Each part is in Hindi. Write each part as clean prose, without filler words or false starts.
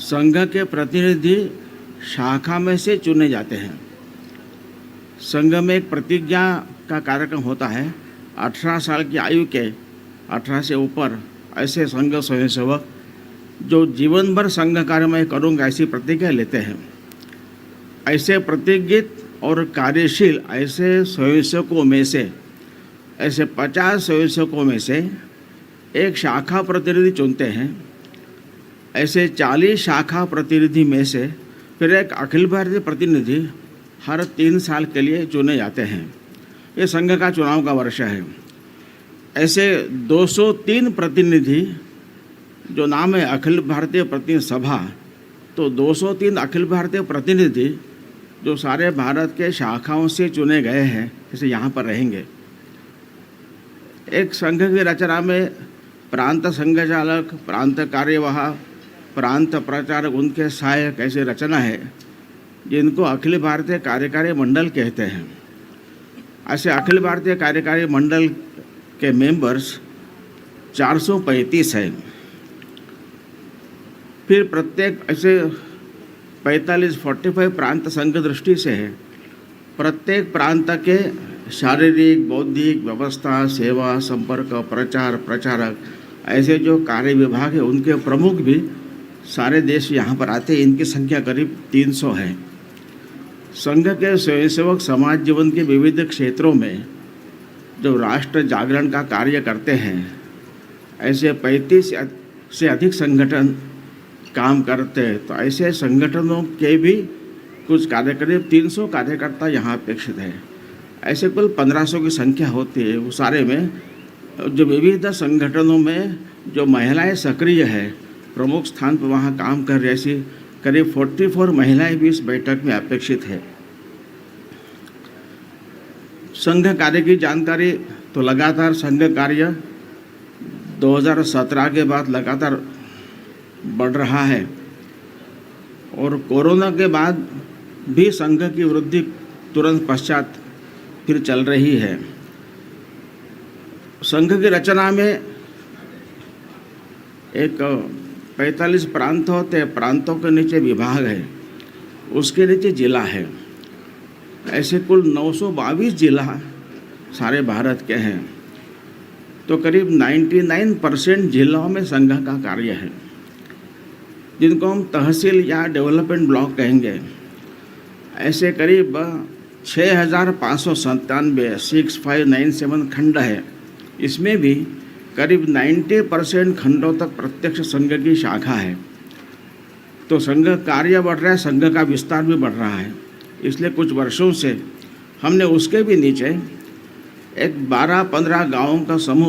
संघ के प्रतिनिधि शाखा में से चुने जाते हैं। संघ में एक प्रतिज्ञा का कार्यक्रम होता है। 18 साल की आयु के 18 से ऊपर ऐसे संघ स्वयंसेवक जो जीवन भर संघ कार्य में करूँगा ऐसी प्रतिज्ञा लेते हैं। ऐसे प्रतिज्ञित और कार्यशील ऐसे स्वयंसेवकों में से ऐसे 50 स्वयंसेवकों में से एक शाखा प्रतिनिधि चुनते हैं। ऐसे 40 शाखा प्रतिनिधि में से फिर एक अखिल भारतीय प्रतिनिधि हर 3 साल के लिए चुने जाते हैं। ये संघ का चुनाव का वर्ष है। ऐसे 203 प्रतिनिधि जो नाम है अखिल भारतीय प्रतिनिधि सभा, तो 203 अखिल भारतीय प्रतिनिधि जो सारे भारत के शाखाओं से चुने गए हैं, जैसे यहाँ पर रहेंगे। एक संघ की रचना में प्रांत संघचालक, प्रांत कार्यवाह, प्रांत प्रचारक, उनके सहायक ऐसे रचना है जिनको अखिल भारतीय कार्यकारी मंडल कहते हैं। ऐसे अखिल भारतीय कार्यकारी मंडल के मेंबर्स 435 हैं। फिर प्रत्येक ऐसे 45 प्रांत संघ दृष्टि से है। प्रत्येक प्रांत के शारीरिक, बौद्धिक, व्यवस्था, सेवा, संपर्क, प्रचार, प्रचारक ऐसे जो कार्य विभाग है उनके प्रमुख भी सारे देश यहाँ पर आते हैं। इनकी संख्या करीब 300 है। संघ के स्वयंसेवक समाज जीवन के विविध क्षेत्रों में जो राष्ट्र जागरण का कार्य करते हैं, ऐसे 35 से अधिक संगठन काम करते हैं। तो ऐसे संगठनों के भी कुछ करीब 300 कार्यकर्ता यहाँ अपेक्षित है। ऐसे कुल 1500 की संख्या होती है। वो सारे में जो विविध संगठनों में जो महिलाएं सक्रिय है, प्रमुख स्थान पर वहाँ काम कर रही, ऐसी करीब 44 महिलाएं भी इस बैठक में अपेक्षित है। संघ कार्य की जानकारी तो लगातार संघ कार्य 2017 के बाद लगातार बढ़ रहा है और कोरोना के बाद भी संघ की वृद्धि तुरंत पश्चात फिर चल रही है। संघ की रचना में एक 45 प्रांत होते हैं। प्रांतों के नीचे विभाग है, उसके नीचे जिला है। ऐसे कुल 922 जिला सारे भारत के हैं। तो करीब 99% जिलों में संघ का कार्य है, जिनको हम तहसील या डेवलपमेंट ब्लॉक कहेंगे। ऐसे करीब 6597 6597 खंड है। इसमें भी करीब 90% खंडों तक प्रत्यक्ष संघ की शाखा है। तो संघ कार्य बढ़ रहा है, संघ का विस्तार भी बढ़ रहा है। इसलिए कुछ वर्षों से हमने उसके भी नीचे एक 12-15 गाँवों का समूह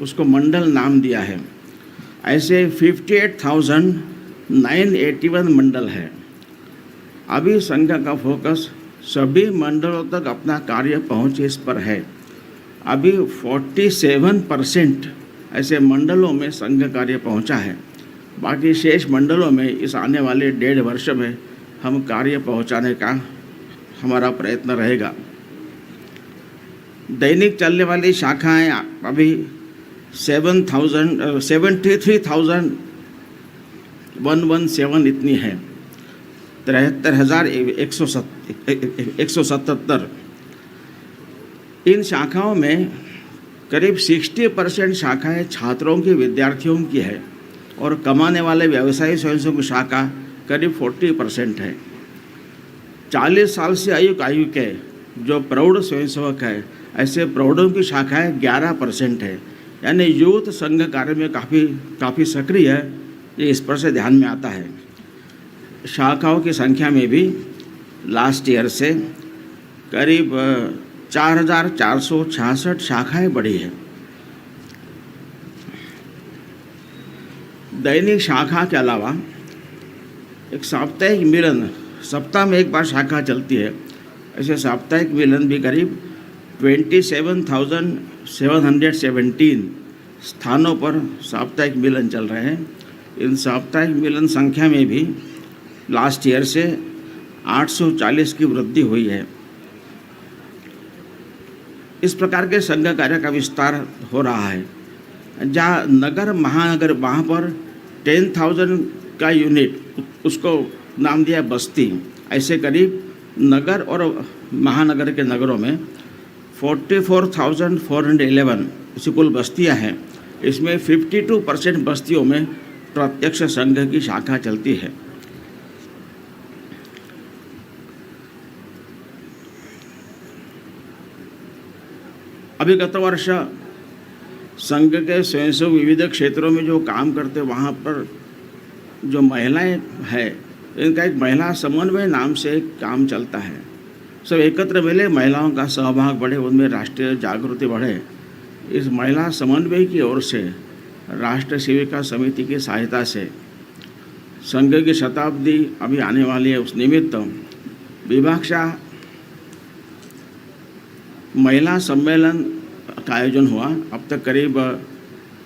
उसको मंडल नाम दिया है। ऐसे 58,981 मंडल है। अभी संघ का फोकस सभी मंडलों तक अपना कार्य पहुँचे इस पर है। अभी 47% ऐसे मंडलों में संघ कार्य पहुंचा है। बाकी शेष मंडलों में इस आने वाले 1.5 वर्ष में हम कार्य पहुंचाने का हमारा प्रयत्न रहेगा। दैनिक चलने वाली शाखाएं अभी 73,117 इतनी है। 73,177। इन शाखाओं में करीब 60% शाखाएं छात्रों की, विद्यार्थियों की है और कमाने वाले व्यवसायी स्वयंसेवकों की शाखा करीब 40% है। 40 साल से आयु के जो प्रौढ़ स्वयंसेवक है, ऐसे प्रौढ़ों की शाखाएं 11% है। यानी यूथ संघ कार्य में काफ़ी सक्रिय है। ये इस पर से ध्यान में आता है। शाखाओं की संख्या में भी लास्ट ईयर से करीब 4,466 शाखाएं बढ़ी है। दैनिक शाखा के अलावा एक साप्ताहिक मिलन, सप्ताह में एक बार शाखा चलती है। ऐसे साप्ताहिक मिलन भी करीब 27,717 स्थानों पर साप्ताहिक मिलन चल रहे हैं। इन साप्ताहिक मिलन संख्या में भी लास्ट ईयर से 840 की वृद्धि हुई है। इस प्रकार के संघ कार्य का विस्तार हो रहा है। जहाँ नगर, महानगर, वहाँ पर 10,000 का यूनिट, उसको नाम दिया बस्ती। ऐसे करीब नगर और महानगर के नगरों में 44,411 ऐसी कुल बस्तियां हैं। इसमें 52% बस्तियों में प्रत्यक्ष संघ की शाखा चलती है। अभी गत वर्ष संघ के स्वयंसेवक विविध क्षेत्रों में जो काम करते, वहाँ पर जो महिलाएं हैं, इनका एक महिला समन्वय नाम से एक काम चलता है। सब एकत्र मिले, महिलाओं का सहभाग बढ़े, उनमें राष्ट्रीय जागृति बढ़े। इस महिला समन्वय की ओर से राष्ट्रीय सेविका समिति की सहायता से संघ की शताब्दी अभी आने वाली है, उस निमित्त विभाक्षा महिला सम्मेलन का आयोजन हुआ। अब तक करीब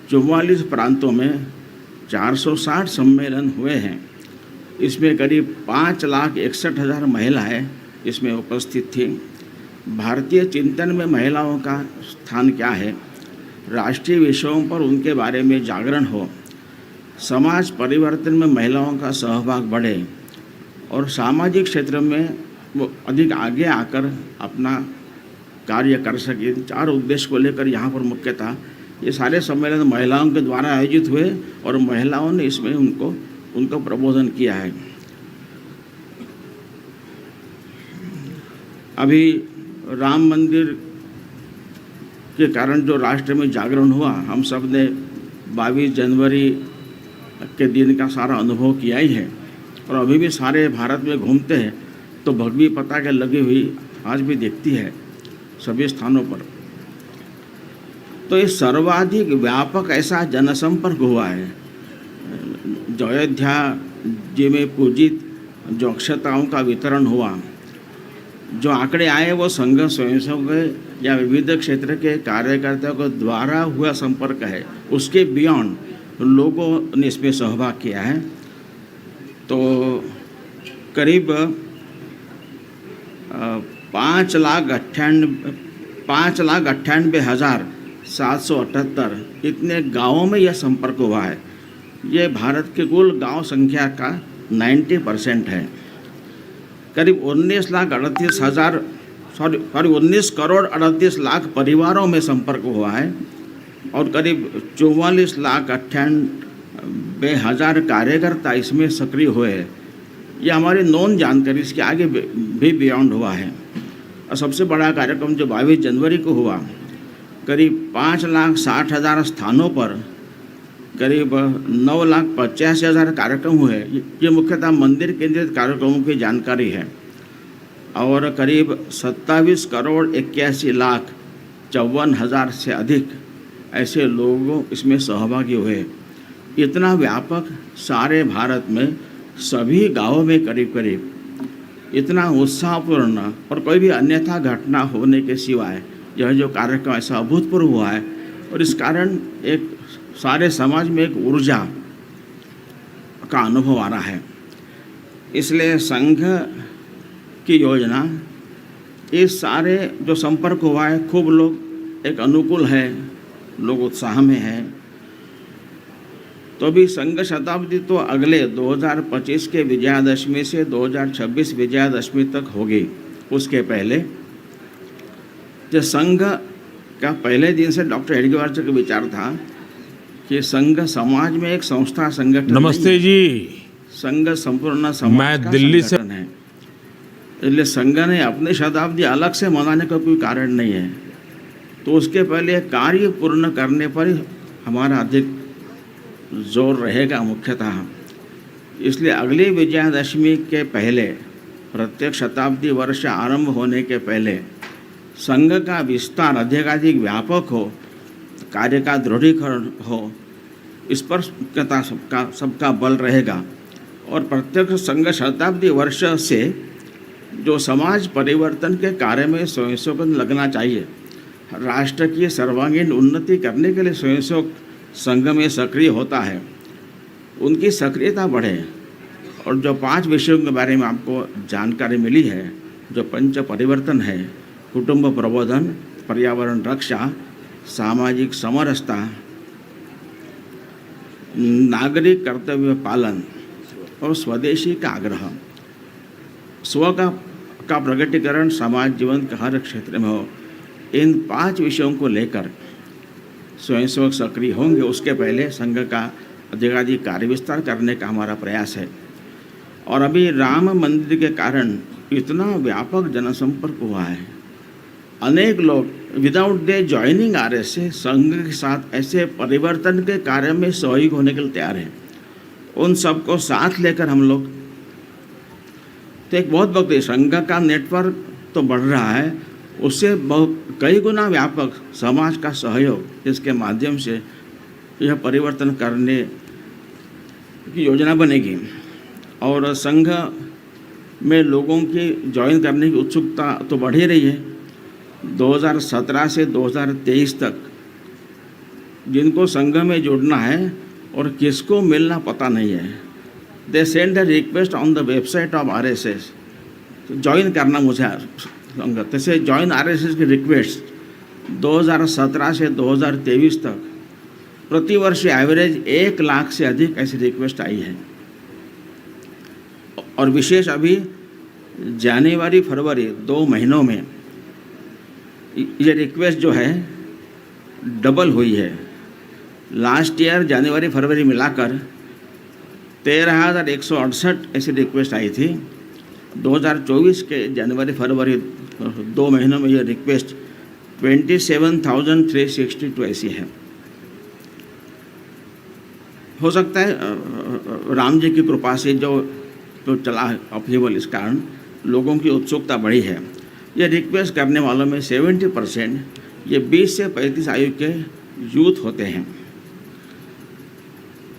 44 प्रांतों में 460 सम्मेलन हुए हैं। इसमें करीब 5,61,000 महिलाएं इसमें उपस्थित थी। भारतीय चिंतन में महिलाओं का स्थान क्या है, राष्ट्रीय विषयों पर उनके बारे में जागरण हो, समाज परिवर्तन में महिलाओं का सहभाग बढ़े और सामाजिक क्षेत्र में वो अधिक आगे आकर अपना कार्य कर सके। 4 उद्देश्य को लेकर यहाँ पर मुख्यतः ये सारे सम्मेलन महिलाओं के द्वारा आयोजित हुए और महिलाओं ने इसमें उनको प्रबोधन किया है। अभी राम मंदिर के कारण जो राष्ट्र में जागरण हुआ, हम सब ने 22 जनवरी के दिन का सारा अनुभव किया ही है और अभी भी सारे भारत में घूमते हैं तो भगवी पताके लगी हुई आज भी दिखती है सभी स्थानों पर। तो ये सर्वाधिक व्यापक ऐसा जनसंपर्क हुआ है। जो अयोध्या जी में पूजित जो अक्षताओं का वितरण हुआ, जो आंकड़े आए वो संघ स्वयंसेवक या विविध क्षेत्र के कार्यकर्ताओं के द्वारा हुआ संपर्क है। उसके बियॉन्ड लोगों ने इसमें सहभाग किया है। तो करीब 5,98,778 इतने गांवों में यह संपर्क हुआ है। ये भारत के कुल गांव संख्या का 90% है। करीब 19 करोड़ 38 लाख परिवारों में संपर्क हुआ है और करीब 44,98,000 कार्यकर्ता इसमें सक्रिय हुए हैं। ये हमारी नॉन जानकारी, इसके आगे भी बियॉन्ड हुआ है। और सबसे बड़ा कार्यक्रम जो 22 जनवरी को हुआ, करीब 5,60,000 स्थानों पर करीब 9,85,000 कार्यक्रम हुए। ये मुख्यतः मंदिर केंद्रित कार्यक्रमों की जानकारी है। और करीब 27 करोड़ 81 लाख 54,000 से अधिक ऐसे लोग इसमें सहभागी हुए। इतना व्यापक सारे भारत में सभी गांवों में करीब करीब इतना उत्साहपूर्ण और कोई भी अन्यथा घटना होने के सिवाय यह जो कार्यक्रम ऐसा अभूतपूर्व हुआ है। और इस कारण एक सारे समाज में एक ऊर्जा का अनुभव आ रहा है। इसलिए संघ की योजना, इस सारे जो संपर्क हुआ है, खूब लोग एक अनुकूल है, लोग उत्साह में हैं। तो अभी संघ शताब्दी तो अगले 2025 के विजयादशमी से 2026 विजयादशमी तक होगी। उसके पहले जो संघ का पहले दिन से डॉक्टर हेडगेवार का विचार था कि संघ समाज में एक संस्था संगठन, नमस्ते जी, संघ संपूर्ण समाज मैं दिल्ली से है। इसलिए संघ ने अपनी शताब्दी अलग से मनाने का कोई कारण नहीं है। तो उसके पहले कार्य पूर्ण करने पर ही हमारा अधिक जोर रहेगा मुख्यतः। इसलिए अगली विजयादशमी के पहले, प्रत्येक शताब्दी वर्ष आरंभ होने के पहले संघ का विस्तार अधिकाधिक व्यापक हो, कार्य का दृढ़ीकरण हो, इस पर सबका बल रहेगा। और प्रत्येक संघ शताब्दी वर्ष से जो समाज परिवर्तन के कार्य में स्वयंसेवक लगना चाहिए, राष्ट्र की सर्वांगीण उन्नति करने के लिए स्वयंसेवक संघ में सक्रिय होता है, उनकी सक्रियता बढ़े। और जो 5 विषयों के बारे में आपको जानकारी मिली है, जो पंच परिवर्तन है, कुटुंब प्रबोधन, पर्यावरण रक्षा, सामाजिक समरसता, नागरिक कर्तव्य पालन और स्वदेशी का आग्रह, स्व का प्रगटीकरण समाज जीवन के हर क्षेत्र में हो, इन 5 विषयों को लेकर स्वयंसेवक सक्रिय होंगे। उसके पहले संघ का अधिकाधिक कार्य विस्तार करने का हमारा प्रयास है। और अभी राम मंदिर के कारण इतना व्यापक जनसंपर्क हुआ है, अनेक लोग विदाउट दे ज्वाइनिंग आरएसएस संघ के साथ ऐसे परिवर्तन के कार्य में सहयोगी होने के लिए तैयार हैं। उन सबको साथ लेकर हम लोग तो एक बहुत बहुत संघ का नेटवर्क तो बढ़ रहा है, उससे बहुत कई गुना व्यापक समाज का सहयोग, इसके माध्यम से यह परिवर्तन करने की योजना बनेगी। और संघ में लोगों की ज्वाइन करने की उत्सुकता तो बढ़ ही रही है। 2017 से 2023 तक जिनको संघ में जुड़ना है और किसको मिलना पता नहीं है, they send a request on the website of RSS, join करना मुझे संघ। तैसे ज्वाइन आरएसएस की रिक्वेस्ट 2017 से 2023 तक प्रतिवर्ष एवरेज 1 लाख से अधिक ऐसी रिक्वेस्ट आई है। और विशेष अभी जनवरी फरवरी 2 महीनों में ये रिक्वेस्ट जो है डबल हुई है। लास्ट ईयर जनवरी फरवरी मिलाकर 13,168 ऐसी रिक्वेस्ट आई थी। 2024 के जनवरी फरवरी 2 महीनों में ये रिक्वेस्ट 27,362 ऐसी है। हो सकता है राम जी की कृपा से जो चला अपील, इस कारण लोगों की उत्सुकता बढ़ी है। ये रिक्वेस्ट करने वालों में 70% ये 20 से 35 आयु के यूथ होते हैं।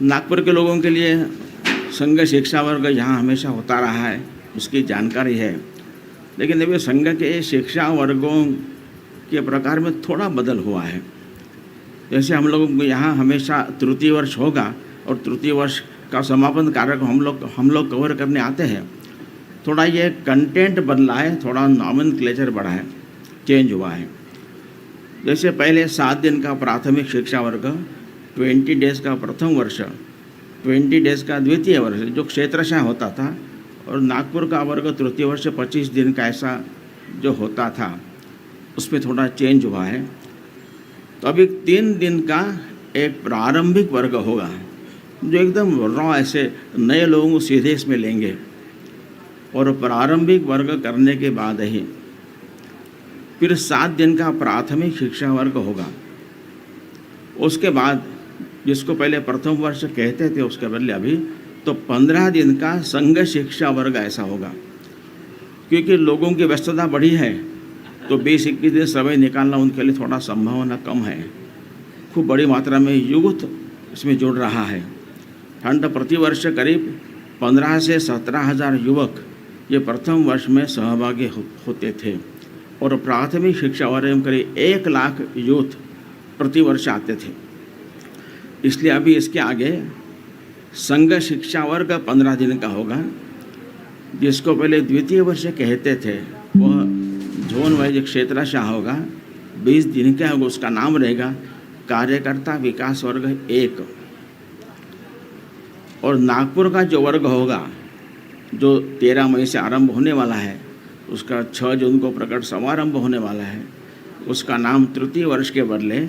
नागपुर के लोगों के लिए संघ शिक्षा वर्ग यहाँ हमेशा होता रहा है, उसकी जानकारी है। लेकिन अभी संघ के शिक्षा वर्गों के प्रकार में थोड़ा बदल हुआ है। जैसे हम लोगों को यहाँ हमेशा तृतीय वर्ष होगा और तृतीय वर्ष का समापन कार्यक्रम हम लोग कवर करने आते हैं। थोड़ा ये कंटेंट बदला है, थोड़ा नॉमेनक्लेचर बढ़ा है, चेंज हुआ है। जैसे पहले 7 दिन का प्राथमिक शिक्षा वर्ग, 20 डेज़ का प्रथम वर्ष, 20 डेज़ का द्वितीय वर्ष जो क्षेत्रशाह होता था, और नागपुर का वर्ग तृतीय वर्ष 25 दिन का ऐसा जो होता था, उसमें थोड़ा चेंज हुआ है। तो अभी 3 दिन का एक प्रारंभिक वर्ग होगा जो एकदम रॉ ऐसे नए लोगों को सीधे इसमें लेंगे। और प्रारंभिक वर्ग करने के बाद ही फिर 7 दिन का प्राथमिक शिक्षा वर्ग होगा। उसके बाद जिसको पहले प्रथम वर्ष कहते थे उसके बदले अभी तो 15 दिन का संघ शिक्षा वर्ग ऐसा होगा। क्योंकि लोगों की व्यस्तता बढ़ी है तो 20-21 दिन समय निकालना उनके लिए थोड़ा संभावना कम है। खूब बड़ी मात्रा में यूथ इसमें जुड़ रहा है। ठंड प्रतिवर्ष करीब 15 से 17,000 युवक ये प्रथम वर्ष में सहभागी होते थे और प्राथमिक शिक्षा वर्ग में करीब 1 लाख यूथ प्रतिवर्ष आते थे। इसलिए अभी इसके आगे संघ शिक्षा वर्ग 15 दिन का होगा। जिसको पहले द्वितीय वर्ष कहते थे वह जोन वाइज क्षेत्रशाह होगा, 20 दिन का होगा। उसका नाम रहेगा कार्यकर्ता विकास वर्ग 1। और नागपुर का जो वर्ग होगा जो 13 मई से आरंभ होने वाला है, उसका 6 जून को प्रकट समारंभ होने वाला है। उसका नाम तृतीय वर्ष के बदले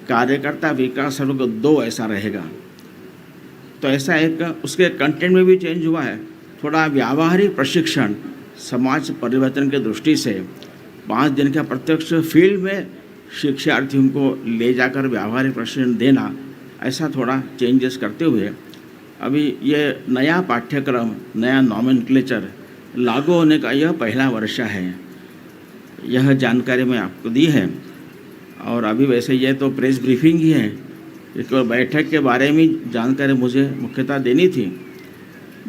कार्यकर्ता विकास वर्ग 2 ऐसा रहेगा। तो ऐसा एक उसके कंटेंट में भी चेंज हुआ है। थोड़ा व्यावहारिक प्रशिक्षण समाज परिवर्तन के दृष्टि से 5 दिन का प्रत्यक्ष फील्ड में शिक्षार्थियों को ले जाकर व्यावहारिक प्रशिक्षण देना, ऐसा थोड़ा चेंजेस करते हुए अभी ये नया पाठ्यक्रम, नया नॉमेनक्लेचर लागू होने का यह पहला वर्ष है। यह जानकारी मैं आपको दी है। और अभी वैसे ये तो प्रेस ब्रीफिंग ही है, एक बैठक के बारे में जानकारी मुझे मुख्यतः देनी थी।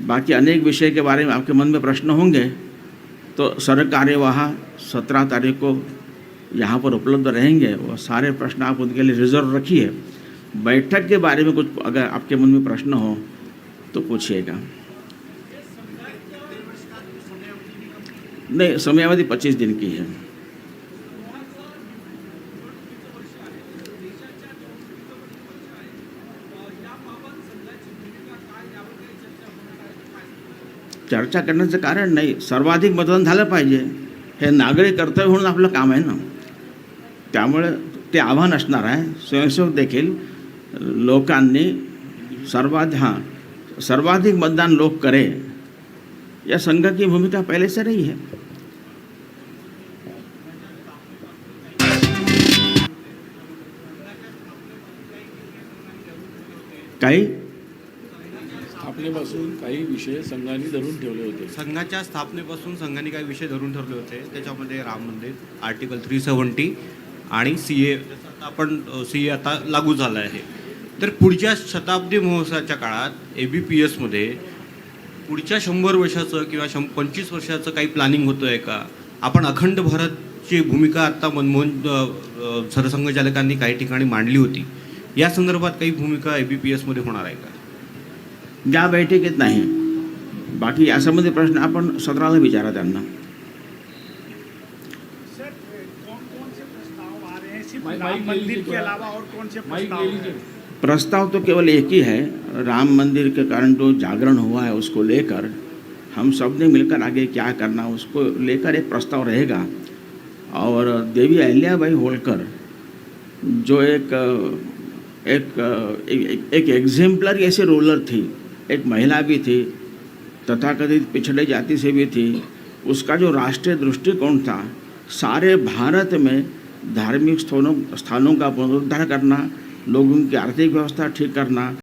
बाकी अनेक विषय के बारे में आपके मन में प्रश्न होंगे तो सरकारी वहाँ 17 तारीख को यहाँ पर उपलब्ध रहेंगे। वो सारे प्रश्न आप उनके लिए रिजर्व रखिए। बैठक के बारे में कुछ अगर आपके मन में प्रश्न हो तो पूछिएगा। नहीं, समयावधि 25 दिन की है। चर्चा करण्याचं कारण नाही. सर्वाधिक मतदान झालं पाहिजे हे नागरिक कर्तव्य म्हणून आपलं काम आहे ना. त्यामुळे ते आव्हान असणार आहे. स्वयंसेवक देखील लोकांनी सर्वाधिक मतदान लोग करे, यह संघ की भूमिका पहले से रही है. काही स्थापनेपासून काही विषय संघाने धरून ठेवले होते. संघाच्या स्थापनेपासून संघाने काही विषय धरून ठरले होते. त्याच्यामध्ये राम मंदिर, आर्टिकल 370 आणि CA. आपण CA आता लागू झाला आहे. तर पुढच्या शताब्दी महोत्सवाच्या काळात ABPSमध्ये पुढच्या 100 वर्षाचं किंवा 25 वर्षाचं काही प्लॅनिंग होतं आहे का? आपण अखंड भारतची भूमिका आत्ता मनमोहन सरसंघचालकांनी काही ठिकाणी मांडली होती. या संदर्भात काही भूमिका ABPSमध्ये होणार आहे का? या बैठकीत नाही. बाकी यासंबंधी प्रश्न आपण सत्राला विचारा त्यांना. सर, कौन से प्रस्ताव आ रहे हैं? सिर्फ माइक राम ले मंदिर लीजिए के थोड़ा। अलावा और कौन से माइक प्रस्ताव ले हैं? लीजिए। प्रस्ताव तो केवल एक ही है. राम मंदिर के कारण जो जागरण हुआ है उसको लेकर हम सब ने मिलकर आगे क्या करना उसको लेकर एक प्रस्ताव रहेगा. और देवी अहिल्याबाई होलकर जो एक एग्जाम्पलरी ऐसे रूलर थी, एक महिला भी थी, तथाकथित पिछड़े जाति से भी थी. उसका जो राष्ट्रीय दृष्टिकोण था, सारे भारत में धार्मिक स्थानों का पुनरुद्धार करना, लोगों की आर्थिक व्यवस्था ठीक करना,